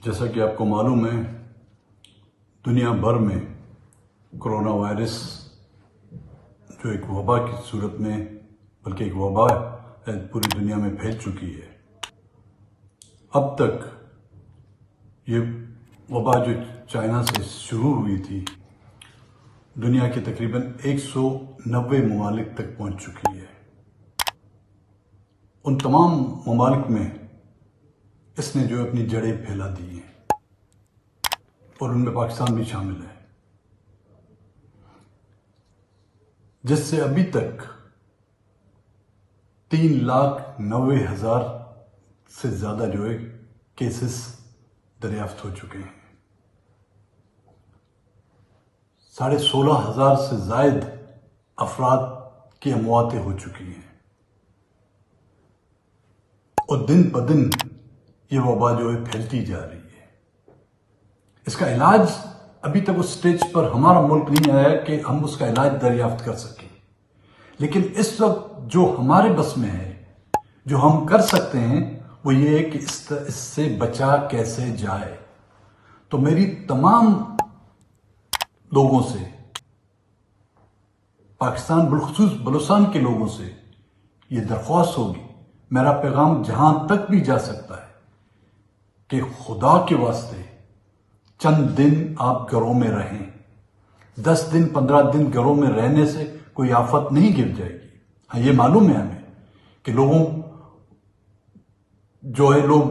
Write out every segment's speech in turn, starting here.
جیسا کہ آپ کو معلوم ہے، دنیا بھر میں کرونا وائرس جو ایک وبا کی صورت میں، بلکہ ایک وبا پوری دنیا میں پھیل چکی ہے۔ اب تک یہ وبا جو چائنا سے شروع ہوئی تھی، دنیا کے تقریباً 190 ممالک تک پہنچ چکی ہے۔ ان تمام ممالک میں اس نے جو اپنی جڑیں پھیلا دی ہیں، اور ان میں پاکستان بھی شامل ہے، جس سے ابھی تک 3,90,000 سے زیادہ جو ہے کیسز دریافت ہو چکے ہیں۔ 16,500 سے زائد افراد کی امواتیں ہو چکی ہیں، اور دن بدن یہ وبا جو ہے پھیلتی جا رہی ہے۔ اس کا علاج ابھی تک اس سٹیج پر ہمارا ملک نہیں آیا کہ ہم اس کا علاج دریافت کر سکیں، لیکن اس وقت جو ہمارے بس میں ہے، جو ہم کر سکتے ہیں، وہ یہ ہے کہ اس سے بچا کیسے جائے۔ تو میری تمام لوگوں سے، پاکستان بالخصوص بلوچستان کے لوگوں سے یہ درخواست ہوگی، میرا پیغام جہاں تک بھی جا سکتا ہے کہ خدا کے واسطے چند دن آپ گھروں میں رہیں۔ 10 دن 15 دن گھروں میں رہنے سے کوئی آفت نہیں گر جائے گی۔ ہاں، یہ معلوم ہے ہمیں کہ لوگ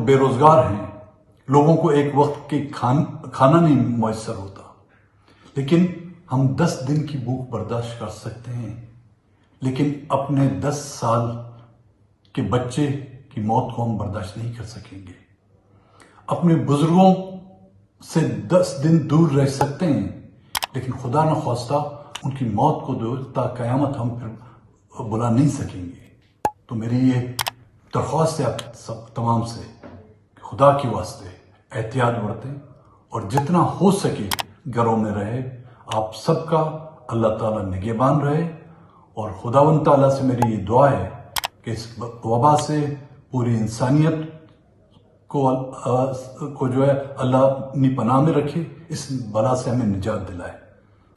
بے روزگار ہیں، لوگوں کو ایک وقت کے کھانا نہیں میسر ہوتا، لیکن ہم 10 دن کی بھوک برداشت کر سکتے ہیں، لیکن اپنے 10 سال کے بچے کی موت کو ہم برداشت نہیں کر سکیں گے۔ اپنے بزرگوں سے 10 دن دور رہ سکتے ہیں، لیکن خدا نہ خواستہ ان کی موت کو تا قیامت ہم پھر بلا نہیں سکیں گے۔ تو میری یہ درخواست ہے آپ سب تمام سے کہ خدا کے واسطے احتیاط برتیں، اور جتنا ہو سکے گھروں میں رہے۔ آپ سب کا اللہ تعالیٰ نگہبان رہے، اور خداوند تعالیٰ سے میری یہ دعا ہے کہ اس وبا سے پوری انسانیت کو جو ہے اللہ اپنی پناہ میں رکھے، اس بلا سے ہمیں نجات دلائے۔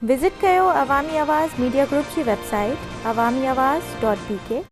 وزٹ کرو عوامی آواز میڈیا گروپ کی ویب سائٹ awamiawaz.pk